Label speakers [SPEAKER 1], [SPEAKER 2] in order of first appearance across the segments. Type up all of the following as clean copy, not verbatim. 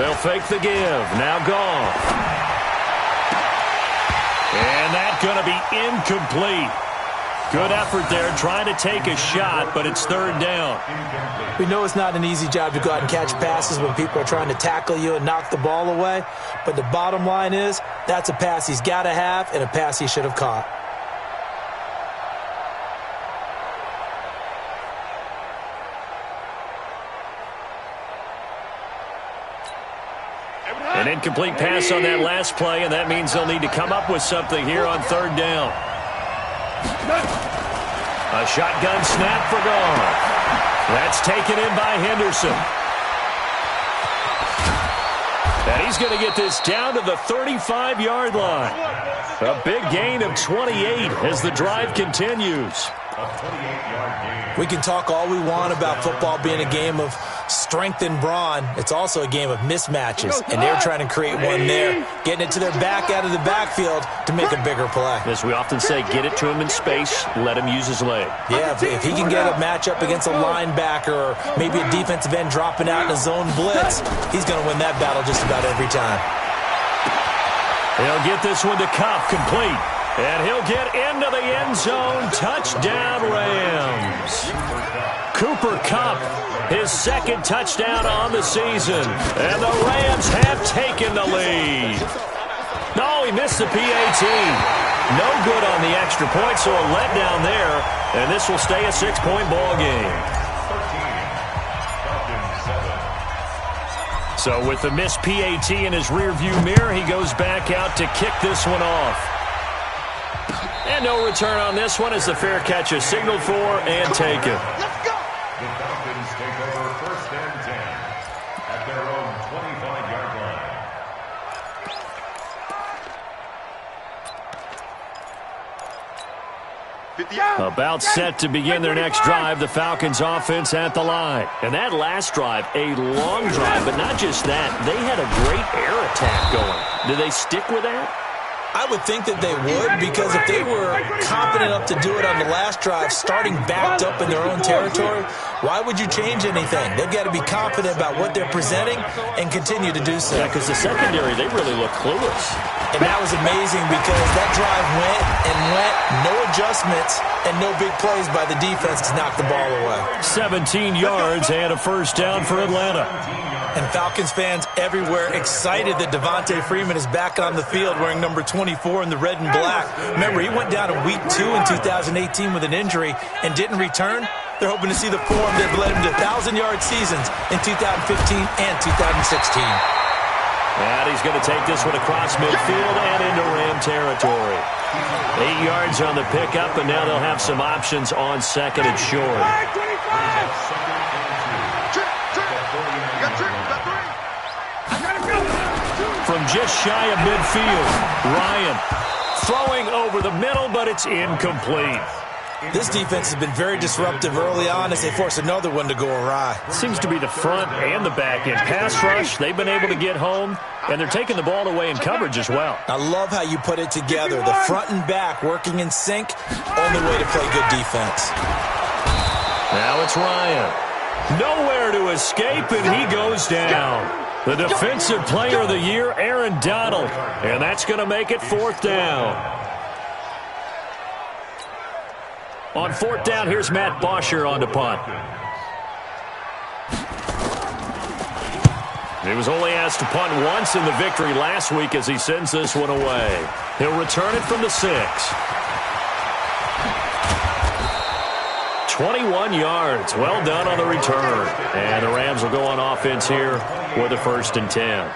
[SPEAKER 1] They'll fake the give. Now Goff. And that's going to be incomplete. Good effort there trying to take a shot, but it's third down.
[SPEAKER 2] We know it's not an easy job to go out and catch passes when people are trying to tackle you and knock the ball away. But the bottom line is that's a pass he's got to have and a pass he should have caught.
[SPEAKER 1] An incomplete pass on that last play, and that means they'll need to come up with something here on third down. A shotgun snap for Goff. That's taken in by Henderson. And he's going to get this down to the 35-yard line. A big gain of 28 as the drive continues.
[SPEAKER 2] We can talk all we want about football being a game of strength and brawn. It's also a game of mismatches, and they're trying to create one there, getting it to their back out of the backfield to make a bigger play.
[SPEAKER 1] As we often say, get it to him in space, let him use his leg.
[SPEAKER 2] Yeah, if he can get a matchup against a linebacker or maybe a defensive end dropping out in a zone blitz, he's going to win that battle just about every time.
[SPEAKER 1] He'll get this one to Kupp, complete. And he'll get into the end zone. Touchdown, Rams. Cooper Kupp, his second touchdown on the season. And the Rams have taken the lead. No, he missed the PAT. No good on the extra point, so a letdown there. And this will stay a 6-point ball game. So with the missed PAT in his rearview mirror, he goes back out to kick this one off. And no return on this one as the fair catch is signaled for and taken.
[SPEAKER 3] Let's go! The Falcons take over first and 10 at their own 25-yard line.
[SPEAKER 1] About set to begin their next drive, the Falcons offense at the line. And that last drive, a long drive, but not just that. They had a great air attack going. Do they stick with that?
[SPEAKER 2] I would think that they would, because if they were confident enough to do it on the last drive, starting backed up in their own territory, why would you change anything? They've got to be confident about what they're presenting and continue to do so.
[SPEAKER 1] Yeah, because the secondary, they really look clueless.
[SPEAKER 2] And that was amazing because that drive went and went, no adjustments, and no big plays by the defense to knock the ball away.
[SPEAKER 1] 17 yards and a first down for Atlanta.
[SPEAKER 2] And Falcons fans everywhere excited that Devontae Freeman is back on the field wearing number 24 in the red and black. Remember, he went down in week 2 in 2018 with an injury and didn't return. They're hoping to see the form that led him to 1,000-yard seasons in 2015 and 2016.
[SPEAKER 1] And he's going to take this one across midfield and into Ram territory. 8 yards on the pickup, and now they'll have some options on second and short. From just shy of midfield, Ryan throwing over the middle, but it's incomplete.
[SPEAKER 2] This defense has been very disruptive early on as they force another one to go awry.
[SPEAKER 1] Seems to be the front and the back end. Pass rush, they've been able to get home, and they're taking the ball away in coverage as well.
[SPEAKER 2] I love how you put it together. The front and back working in sync, only way to play good defense.
[SPEAKER 1] Now it's Ryan. Nowhere to escape, and he goes down. The Defensive Player of the Year, Aaron Donald. And that's going to make it fourth down. On fourth down, here's Matt Bosher on the punt. He was only asked to punt once in the victory last week as he sends this one away. He'll return it from the 6. 21 yards. Well done on the return. And the Rams will go on offense here with a first and 10.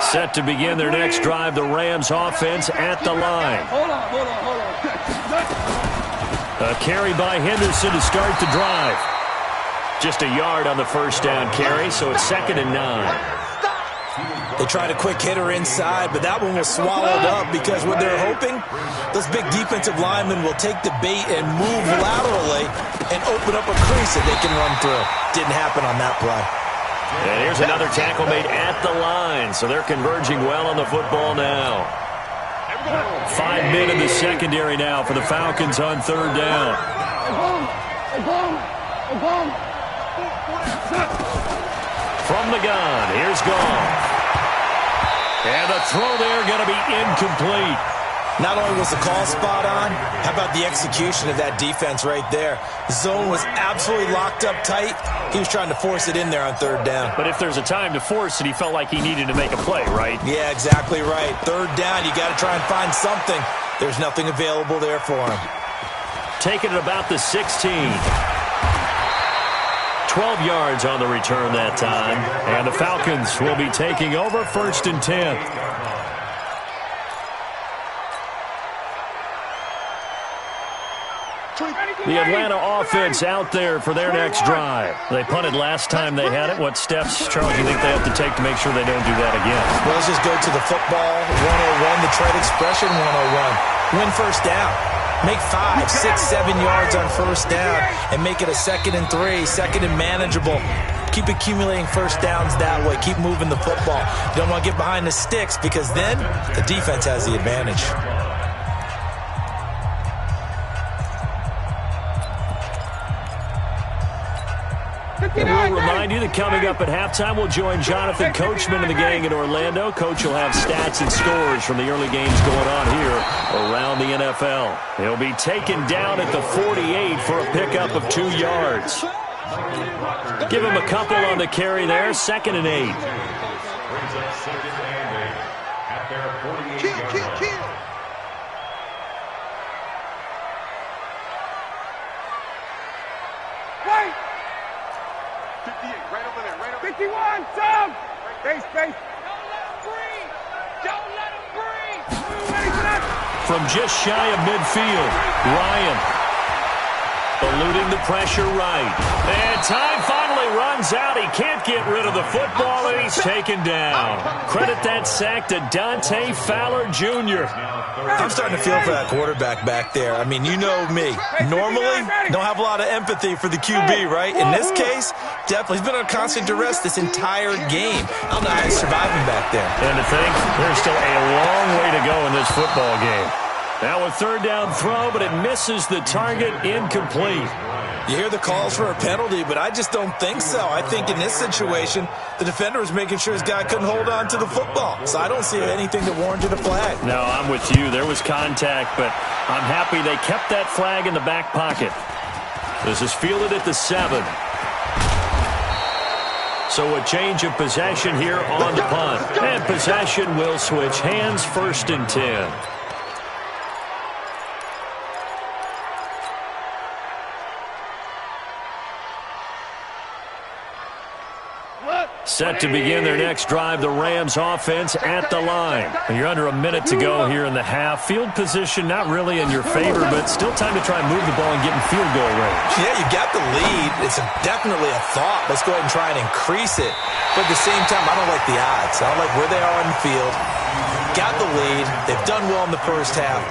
[SPEAKER 1] Set to begin their next drive, the Rams offense at the line.
[SPEAKER 4] Hold on.
[SPEAKER 1] A carry by Henderson to start the drive. Just a yard on the first down carry, so it's second and 9.
[SPEAKER 2] They tried a quick hitter inside, but that one was swallowed up because what they're hoping, those big defensive linemen will take the bait and move laterally and open up a crease that they can run through. Didn't happen on that play.
[SPEAKER 1] And here's another tackle made at the line, so they're converging well on the football now. 5 men in the secondary now for the Falcons on third down. From the gun, here's Goff. And the throw there going to be incomplete.
[SPEAKER 2] Not only was the call spot on, how about the execution of that defense right there? The zone was absolutely locked up tight. He was trying to force it in there on third down.
[SPEAKER 1] But if there's a time to force it, he felt like he needed to make a play, right?
[SPEAKER 2] Yeah, exactly right. Third down, you got to try and find something. There's nothing available there for him.
[SPEAKER 1] Taking it about the 16. 12 yards on the return that time. And the Falcons will be taking over 1st and 10. The Atlanta offense out there for their next drive. They punted last time they had it. What steps, Charles, do you think they have to take to make sure they don't do that again?
[SPEAKER 2] Well, let's just go to the football 101, the trade expression 101. Win first down. Make 5, 6, 7 yards on first down and make it a 2nd and 3, 2nd and manageable. Keep accumulating first downs that way. Keep moving the football. You don't want to get behind the sticks because then the defense has the advantage.
[SPEAKER 1] And we'll remind you that coming up at halftime, we'll join Jonathan Coachman and the gang in Orlando. Coach will have stats and scores from the early games going on here around the NFL. He'll be taken down at the 48 for a pickup of 2 yards. Give him a couple on the carry there, 2nd and 8.
[SPEAKER 3] Brings up 2nd and 8 at their 48-yard line.
[SPEAKER 4] Right. 58, right over there, right over 51, Sam! Base. Don't let him breathe! Don't let him breathe!
[SPEAKER 1] From just shy of midfield, Ryan eluding the pressure right. And time finally runs out. He can't get rid of the football, and he's taken down. Credit that sack to Dante Fowler Jr.
[SPEAKER 2] I'm starting to feel for that quarterback back there. I mean, you know me. Normally, don't have a lot of empathy for the QB, right? In this case, definitely. He's been under constant duress this entire game. I don't know how he's surviving back there.
[SPEAKER 1] And to think, there's still a long way to go in this football game. Now a third down throw, but it misses the target, incomplete.
[SPEAKER 2] You hear the calls for a penalty, but I just don't think so. I think in this situation, the defender was making sure his guy couldn't hold on to the football. So I don't see anything that warranted a flag.
[SPEAKER 1] No, I'm with you. There was contact, but I'm happy they kept that flag in the back pocket. This is fielded at the 7. So a change of possession here on the punt. And possession will switch hands, 1st and 10. Set to begin their next drive, the Rams offense at the line. You're under a minute to go here in the half. Field position not really in your favor, but still time to try and move the ball and get in field goal range.
[SPEAKER 2] Yeah, you got the lead. It's definitely a thought. Let's go ahead and try and increase it. But at the same time, I don't like the odds. I don't like where they are on the field. Got the lead. They've done well in the first half.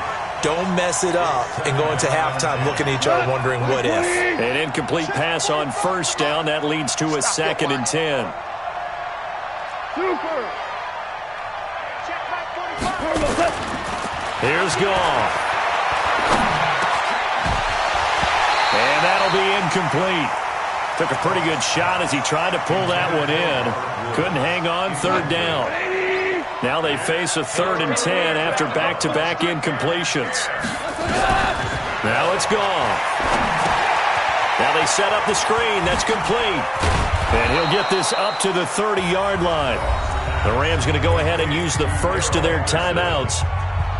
[SPEAKER 2] Don't mess it up and go into halftime looking at each other wondering what if.
[SPEAKER 1] An incomplete pass on first down. That leads to a 2nd and 10. Here's Goff. And that'll be incomplete. Took a pretty good shot as he tried to pull that one in. Couldn't hang on, third down. Now they face a 3rd and 10 after back-to-back incompletions. Now it's Goff. Now they set up the screen. That's complete. And he'll get this up to the 30-yard line. The Rams going to go ahead and use the first of their timeouts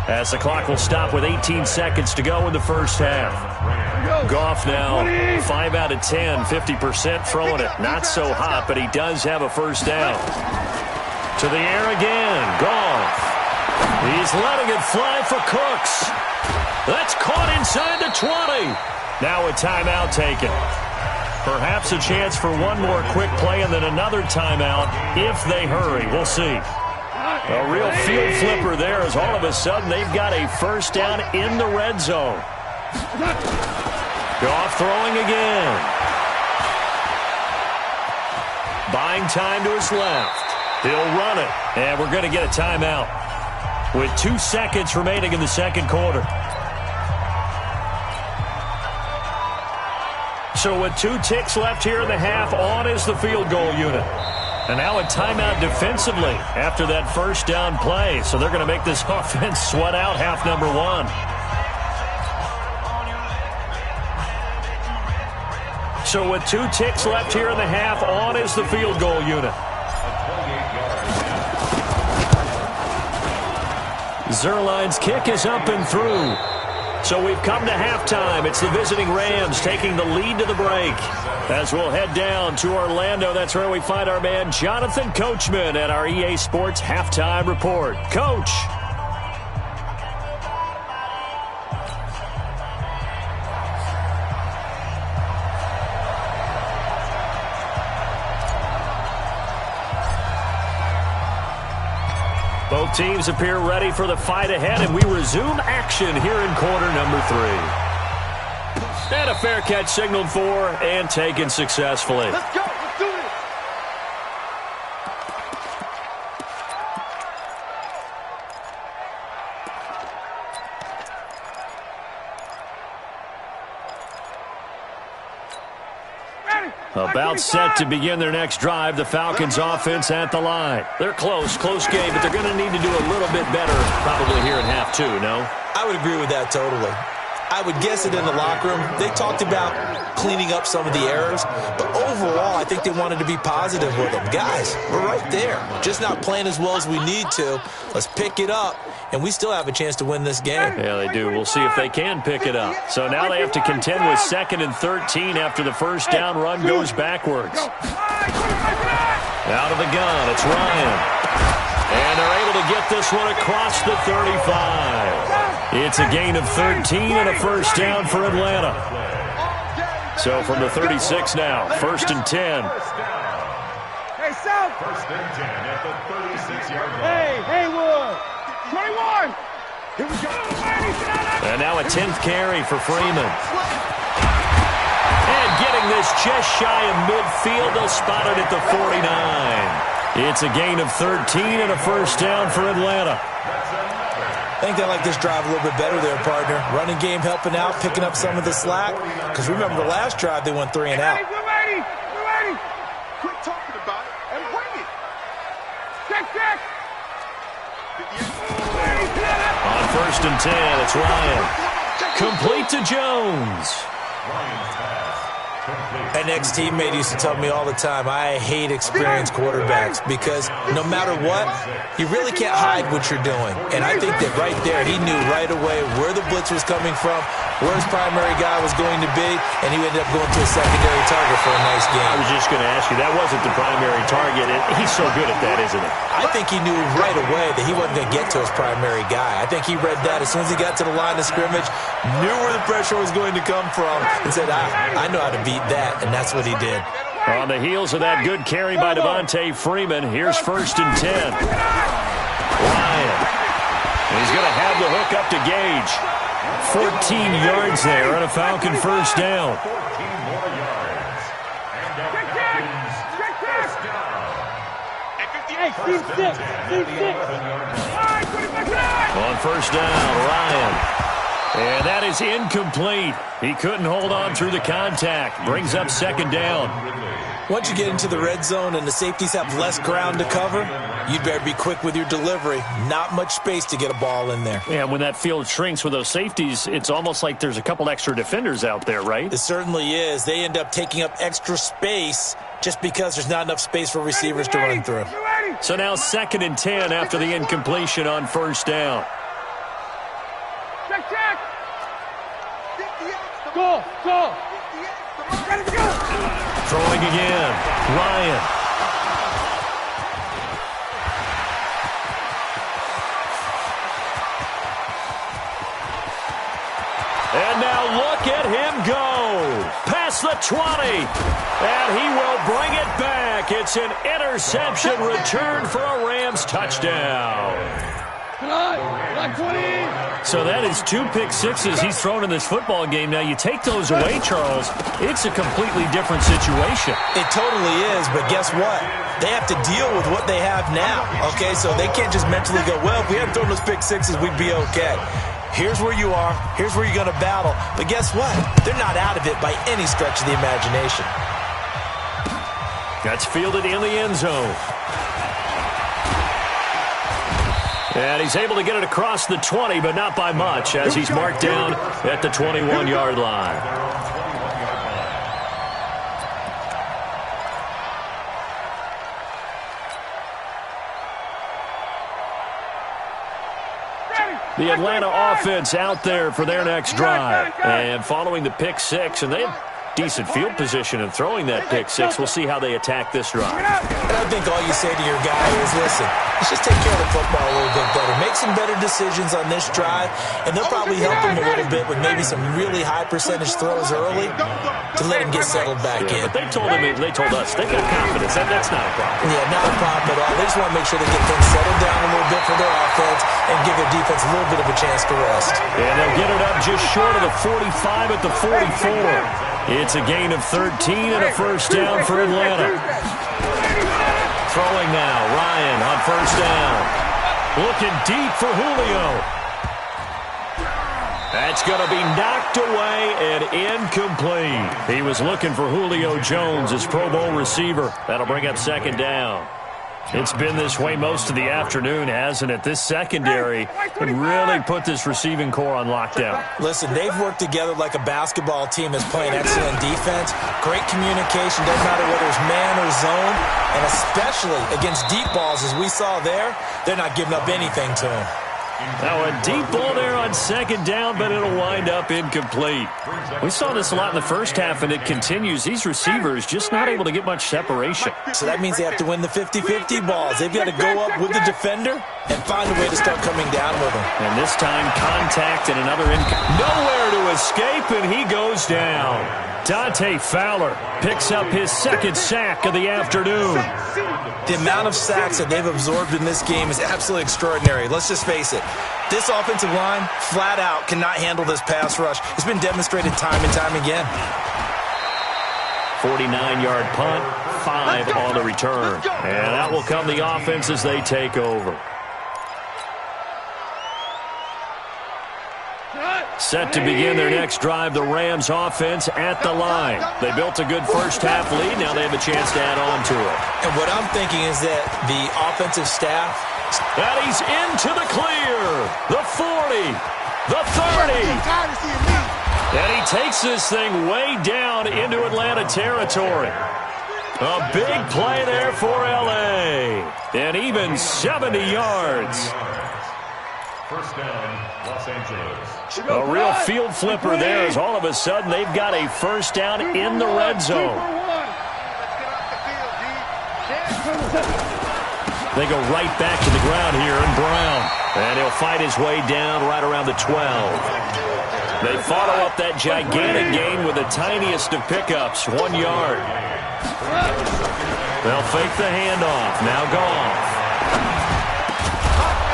[SPEAKER 1] as the clock will stop with 18 seconds to go in the first half. Goff now 5 out of 10, 50% throwing it. Not so hot, but he does have a first down. To the air again. Goff. He's letting it fly for Cooks. That's caught inside the 20. Now a timeout taken. Perhaps a chance for one more quick play and then another timeout if they hurry. We'll see. A real field flipper there as all of a sudden they've got a first down in the red zone. Goff throwing again. Buying time to his left. He'll run it, and we're going to get a timeout. with 2 seconds remaining in the second quarter. So with 2 ticks left here in the half, on is the field goal unit. And now a timeout defensively after that first down play. So they're going to make this offense sweat out half number 1. So with 2 ticks left here in the half, on is the field goal unit. Zerline's kick is up and through. So we've come to halftime. It's the visiting Rams taking the lead to the break. As we'll head down to Orlando, that's where we find our man Jonathan Coachman at our EA Sports Halftime Report. Coach. Both teams appear ready for the fight ahead, and we resume action here in quarter number 3. And a fair catch signaled for and taken successfully.
[SPEAKER 4] Let's go. Let's do it.
[SPEAKER 1] About set to begin their next drive, the Falcons offense at the line. They're close game, but they're going to need to do a little bit better probably here in half 2, no?
[SPEAKER 2] I would agree with that totally. I would guess it in the locker room. They talked about cleaning up some of the errors, but overall, I think they wanted to be positive with them. Guys, we're right there. Just not playing as well as we need to. Let's pick it up, and we still have a chance to win this game.
[SPEAKER 1] Yeah, they do. We'll see if they can pick it up. So now they have to contend with 2nd and 13 after the first down run goes backwards. Out of the gun, it's Ryan. And they're able to get this one across the 35. It's a gain of 13 and a first down for Atlanta. So from the 36 now, 1st and 10.
[SPEAKER 4] Hey, South.
[SPEAKER 3] 1st and 10 at the 36-yard line.
[SPEAKER 4] Hey, Haywood. 21. Here we go.
[SPEAKER 1] And now a 10th carry for Freeman. And getting this just shy of midfield, they'll spot it at the 49. It's a gain of 13 and a first down for Atlanta.
[SPEAKER 2] I think they like this drive a little bit better there, partner. Running game helping out, picking up some of the slack. Because remember, the last drive, they went 3 and out.
[SPEAKER 4] We're ready. We're ready. Quit talking about it and bring it. Check.
[SPEAKER 1] On 1st and 10, it's Ryan. Complete to Jones.
[SPEAKER 2] An ex-teammate used to tell me all the time, I hate experienced quarterbacks because no matter what, you really can't hide what you're doing. And I think that right there, he knew right away where the blitz was coming from, where his primary guy was going to be, and he ended up going to a secondary target for a nice game.
[SPEAKER 1] I was just going to ask you, that wasn't the primary target. He's so good at that, isn't he?
[SPEAKER 2] I think he knew right away that he wasn't going to get to his primary guy. I think he read that as soon as he got to the line of scrimmage, knew where the pressure was going to come from, and said, I know how to beat that, and that's what he did.
[SPEAKER 1] On the heels of that good carry by Devontae Freeman, here's 1st and 10. Ryan. He's going to have the hook up to Gage. 14 yards there on a Falcon first down.
[SPEAKER 3] 14 more yards. And the Falcons first down.
[SPEAKER 4] Hey, Steve 6. Steve 6.
[SPEAKER 1] On first down, Ryan. And that is incomplete. He couldn't hold on through the contact. Brings up 2nd down.
[SPEAKER 2] Once you get into the red zone and the safeties have less ground to cover, you'd better be quick with your delivery. Not much space to get a ball in there.
[SPEAKER 1] Yeah, when that field shrinks with those safeties, it's almost like there's a couple extra defenders out there, right?
[SPEAKER 2] It certainly is. They end up taking up extra space just because there's not enough space for receivers to run through.
[SPEAKER 1] So now 2nd and 10 after the incompletion on first down.
[SPEAKER 4] Check. Go. Let's go.
[SPEAKER 1] Throwing again. Ryan. And now look at him go. Past the 20. And he will bring it back. It's an interception return for a Rams touchdown. So that is 2 pick sixes he's thrown in this football game. Now, you take those away, Charles, it's a completely different situation.
[SPEAKER 2] It totally is, but guess what? They have to deal with what they have now, okay? So they can't just mentally go, well, if we hadn't thrown those pick sixes, we'd be okay. Here's where you are. Here's where you're going to battle. But guess what? They're not out of it by any stretch of the imagination.
[SPEAKER 1] That's fielded in the end zone. And he's able to get it across the 20, but not by much, as he's marked down at the 21-yard line. The Atlanta offense out there for their next drive. And following the pick six, and they have decent field position in throwing that pick six. We'll see how they attack this drive.
[SPEAKER 2] And I think all you say to your guy is, listen, let's just take care of the football a little bit better. Make some better decisions on this drive, and they'll probably help him a little bit with maybe some really high percentage throws early to let him get settled back in.
[SPEAKER 1] But they told us, they got confidence. That's not a problem.
[SPEAKER 2] Yeah, not a problem at all. They just want to make sure they get things settled down a little bit for their offense and give their defense a little bit of a chance to rest.
[SPEAKER 1] And they'll get it up just short of the 45 at the 44. It's a gain of 13 and a first down for Atlanta. Throwing now, Ryan on first down. Looking deep for Julio. That's going to be knocked away and incomplete. He was looking for Julio Jones, his Pro Bowl receiver. That'll bring up second down. It's been this way most of the afternoon, hasn't it? This secondary really put this receiving core on lockdown.
[SPEAKER 2] Listen, they've worked together like a basketball team that's playing excellent defense. Great communication, doesn't matter whether it's man or zone. And especially against deep balls, as we saw there, they're not giving up anything to him.
[SPEAKER 1] Now a deep ball there on second down, but it'll wind up incomplete. We saw this a lot in the first half, and it continues. These receivers just not able to get much separation.
[SPEAKER 2] So that means they have to win the 50-50 balls. They've got to go up with the defender and find a way to start coming down with him.
[SPEAKER 1] And this time, contact and another nowhere to escape, and he goes down. Dante Fowler picks up his second sack of the afternoon.
[SPEAKER 2] The amount of sacks that they've absorbed in this game is absolutely extraordinary. Let's just face it. This offensive line, flat out, cannot handle this pass rush. It's been demonstrated time and time again.
[SPEAKER 1] 49-yard punt, 5 on the return. And out will come the offense as they take over. Set to begin their next drive, the Rams offense at the line. They built a good first half lead. Now they have a chance to add on to it.
[SPEAKER 2] And what I'm thinking is that the offensive staff...
[SPEAKER 1] And he's into the clear. The 40. The 30. And he takes this thing way down into Atlanta territory. A big play there for L.A. And even 70 yards.
[SPEAKER 3] First down, Los Angeles.
[SPEAKER 1] A real field flipper there as all of a sudden they've got a first down in the red zone. They go right back to the ground here in Brown. And he'll fight his way down right around the 12. They follow up that gigantic gain with the tiniest of pickups, 1 yard. They'll fake the handoff. Now Goff.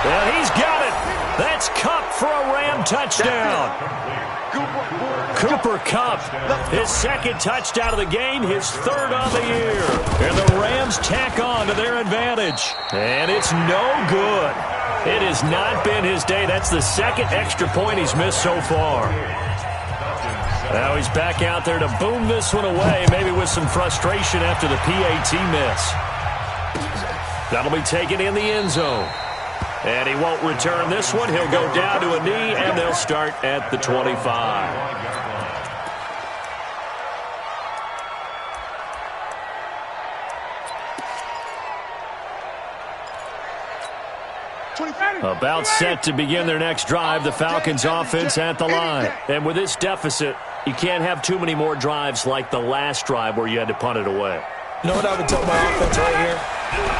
[SPEAKER 1] And he's got it. That's Kupp for a Ram touchdown. Cooper Kupp, his second touchdown of the game, his third on the year. And the Rams tack on to their advantage. And it's no good. It has not been his day. That's the second extra point he's missed so far. Now he's back out there to boom this one away, maybe with some frustration after the PAT miss. That'll be taken in the end zone. And he won't return this one. He'll go down to a knee, and they'll start at the 25. About set to begin their next drive, the Falcons offense at the line. And with this deficit, you can't have too many more drives like the last drive where you had to punt it away.
[SPEAKER 2] You know what I would tell my offense right here?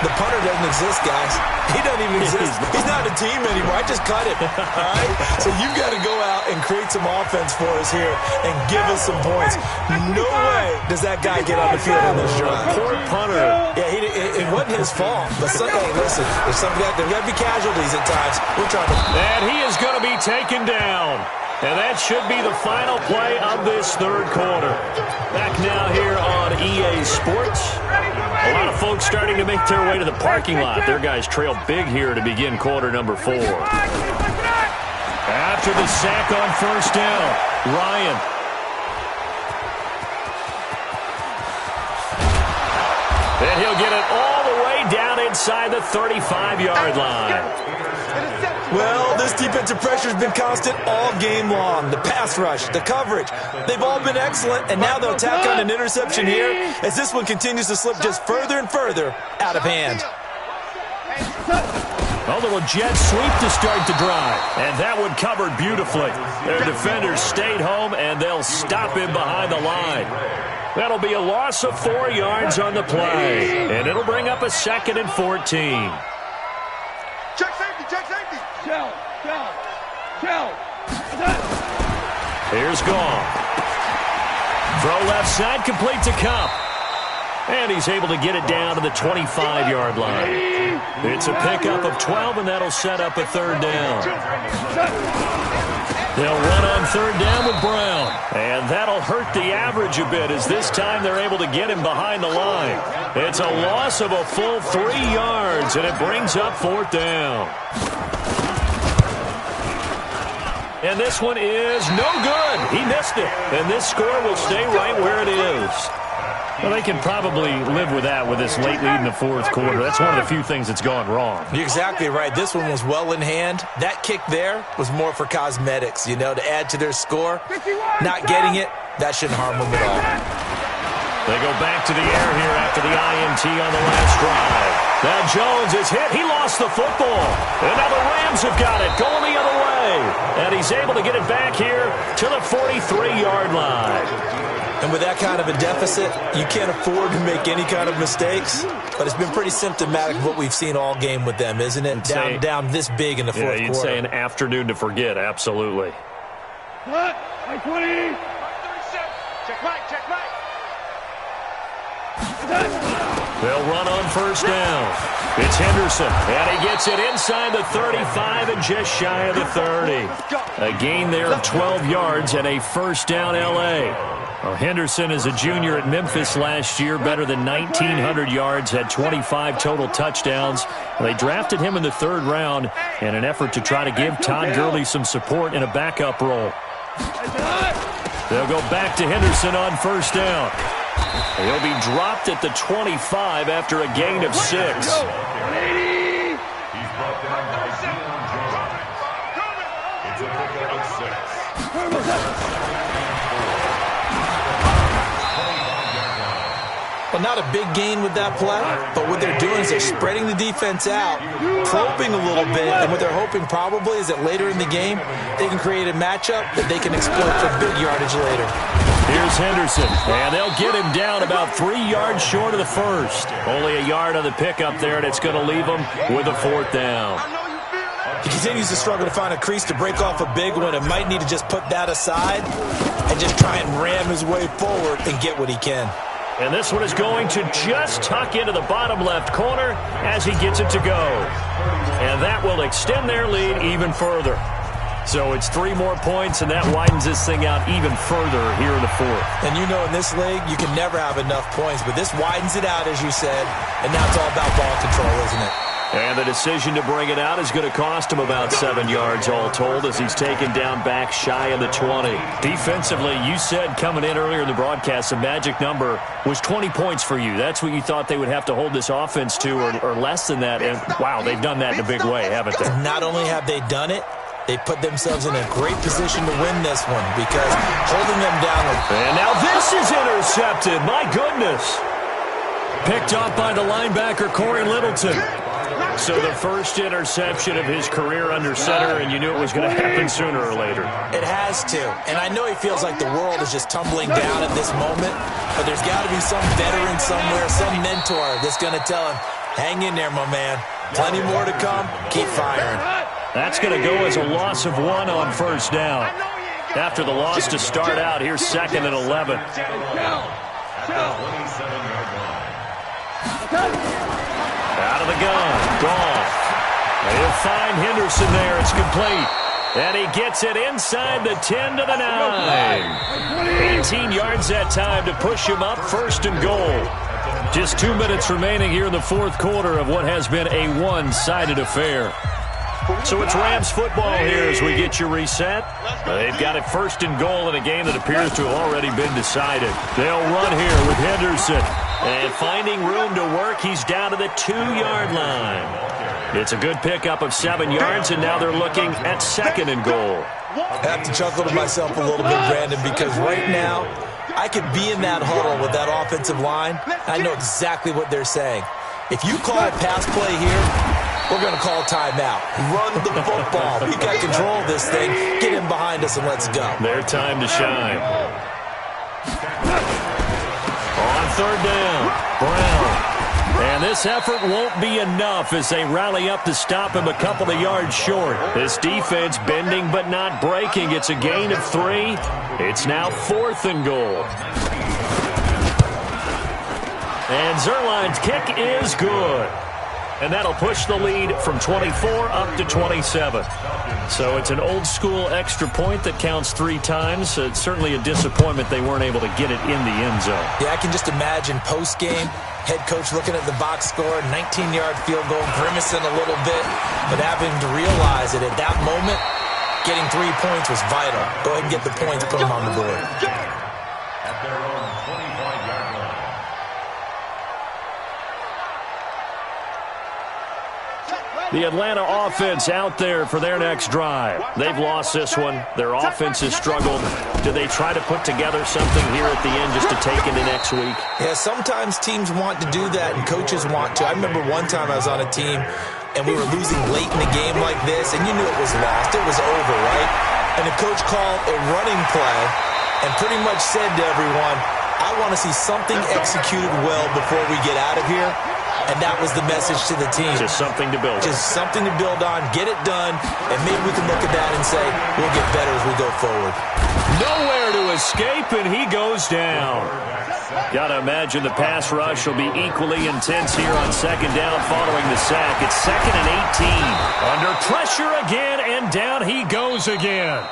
[SPEAKER 2] The punter doesn't exist, guys. He doesn't even exist. He's not a team anymore. I just cut it, all right? So you've got to go out and create some offense for us here and give us some points. No way does that guy get on the field on this drive.
[SPEAKER 1] Poor punter.
[SPEAKER 2] Yeah, it wasn't his fault. But hey, listen, there's got to be casualties at times. We're trying to...
[SPEAKER 1] And he is going to be taken down. And that should be the final play of this third quarter. Back now here on EA Sports. A lot of folks starting to make their way to the parking lot. Their guys trail big here to begin quarter number 4. After the sack on first down, Ryan. And he'll get it all the way down inside the 35-yard line.
[SPEAKER 2] Well, this defensive pressure has been constant all game long. The pass rush, the coverage, they've all been excellent, and now they'll tack on an interception here as this one continues to slip just further and further out of hand.
[SPEAKER 1] A little jet sweep to start the drive, and that one covered beautifully. Their defenders stayed home, and they'll stop him behind the line. That'll be a loss of 4 yards on the play, and it'll bring up a 2nd and 14.
[SPEAKER 4] Check safety, check safety. Shell.
[SPEAKER 1] Here's Gong. Throw left side, complete to Cup. And he's able to get it down to the 25-yard line. It's a pickup of 12, and that'll set up a third down. They'll run on third down with Brown. And that'll hurt the average a bit as this time they're able to get him behind the line. It's a loss of a full 3 yards, and it brings up fourth down. And this one is no good. He missed it. And this score will stay right where it is. Well, they can probably live with that with this late lead in the fourth quarter. That's one of the few things that's gone wrong.
[SPEAKER 2] You're exactly right. This one was well in hand. That kick there was more for cosmetics, you know, to add to their score. Not getting it, that shouldn't harm them at all.
[SPEAKER 1] They go back to the air here after the INT on the last drive. Now Jones is hit. He lost the football. And now the Rams have got it going the other way. And he's able to get it back here to the 43-yard line.
[SPEAKER 2] And with that kind of a deficit, you can't afford to make any kind of mistakes. But it's been pretty symptomatic of what we've seen all game with them, isn't it? Down this big in the fourth quarter.
[SPEAKER 1] Yeah, you'd say an afternoon to forget, absolutely.
[SPEAKER 4] Cut. 20. Check right.
[SPEAKER 1] They'll run on first down. It's Henderson, and he gets it inside the 35 and just shy of the 30. A gain there of 12 yards and a first down L.A. Well, Henderson is a junior at Memphis last year, better than 1,900 yards, had 25 total touchdowns. They drafted him in the third round in an effort to try to give Todd Gurley some support in a backup role. They'll go back to Henderson on first down. He'll be dropped at the 25 after a gain of 6.
[SPEAKER 3] He's brought down by Deion Jones. It's a pickup of 6.
[SPEAKER 2] Well, not a big gain with that play, but what they're doing is they're spreading the defense out, probing a little bit, and what they're hoping probably is that later in the game, they can create a matchup that they can exploit for big yardage later.
[SPEAKER 1] Here's Henderson, and they'll get him down about 3 yards short of the first. Only a yard on the pickup there, and it's going to leave him with a fourth down.
[SPEAKER 2] He continues to struggle to find a crease to break off a big one and might need to just put that aside and just try and ram his way forward and get what he can.
[SPEAKER 1] And this one is going to just tuck into the bottom left corner as he gets it to go. And that will extend their lead even further. So it's 3 more points, and that widens this thing out even further here in the fourth.
[SPEAKER 2] And you know in this league, you can never have enough points, but this widens it out, as you said, and now it's all about ball control, isn't it?
[SPEAKER 1] And the decision to bring it out is going to cost him about 7 yards all told as he's taken down back shy of the 20. Defensively, you said coming in earlier in the broadcast, the magic number was 20 points for you. That's what you thought they would have to hold this offense to or less than that. And, wow, they've done that in a big way, haven't they?
[SPEAKER 2] Not only have they done it, they put themselves in a great position to win this one because holding them down.
[SPEAKER 1] And now this is intercepted. My goodness. Picked off by the linebacker, Corey Littleton. So the first interception of his career under center, and you knew it was going to happen sooner or later.
[SPEAKER 2] It has to. And I know he feels like the world is just tumbling down at this moment, but there's got to be some veteran somewhere, some mentor that's going to tell him, hang in there, my man. Plenty more to come. Keep firing.
[SPEAKER 1] That's going to go as a loss of 1 on first down. After the loss to start out, here's 2nd and 11. Out of the gun, Goff. And he'll find Henderson there. It's complete. And he gets it inside the 10 to the 9. 18 yards that time to push him up, 1st and goal. Just 2 minutes remaining here in the 4th quarter of what has been a one-sided affair. So it's Rams football here as we get you reset. They've got it 1st and goal in a game that appears to have already been decided. They'll run here with Henderson. And finding room to work, he's down to the 2-yard line. It's a good pickup of 7 yards, and now they're looking at 2nd and goal.
[SPEAKER 2] I have to chuckle to myself a little bit, Brandon, because right now I could be in that huddle with that offensive line. I know exactly what they're saying. If you call a pass play here, we're going to call timeout. Run the football. We got control of this thing. Get him behind us and let's go.
[SPEAKER 1] Their time to shine. On 3rd down, Brown. And this effort won't be enough as they rally up to stop him a couple of yards short. This defense bending but not breaking. It's a gain of 3. It's now 4th and goal. And Zerline's kick is good. And that'll push the lead from 24 up to 27. So it's an old-school extra point that counts 3 times. It's certainly a disappointment they weren't able to get it in the end zone.
[SPEAKER 2] Yeah, I can just imagine post-game, head coach looking at the box score, 19-yard field goal, grimacing a little bit, but having to realize that at that moment, getting 3 points was vital. Go ahead and get the points, put them on the board.
[SPEAKER 3] At their own 25-yard line.
[SPEAKER 1] The Atlanta offense out there for their next drive. They've lost this one. Their offense has struggled. Do they try to put together something here at the end just to take into next week?
[SPEAKER 2] Yeah, sometimes teams want to do that and coaches want to. I remember one time I was on a team and we were losing late in a game like this, and you knew it was lost. It was over, right? And the coach called a running play and pretty much said to everyone, I want to see something executed well before we get out of here. And that was the message to the team.
[SPEAKER 1] Just something to build on.
[SPEAKER 2] Just something to build on, get it done, and maybe we can look at that and say, we'll get better as we go forward.
[SPEAKER 1] Nowhere to escape, and he goes down. Got to imagine the pass rush will be equally intense here on 2nd down following the sack. It's 2nd and 18. Under pressure again, and down he goes again.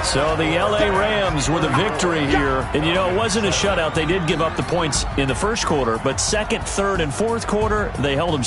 [SPEAKER 1] So the L.A. Rams with a victory here. And, you know, it wasn't a shutout. They did give up the points in the 1st quarter, but 2nd, 3rd, and 4th quarter, they held them.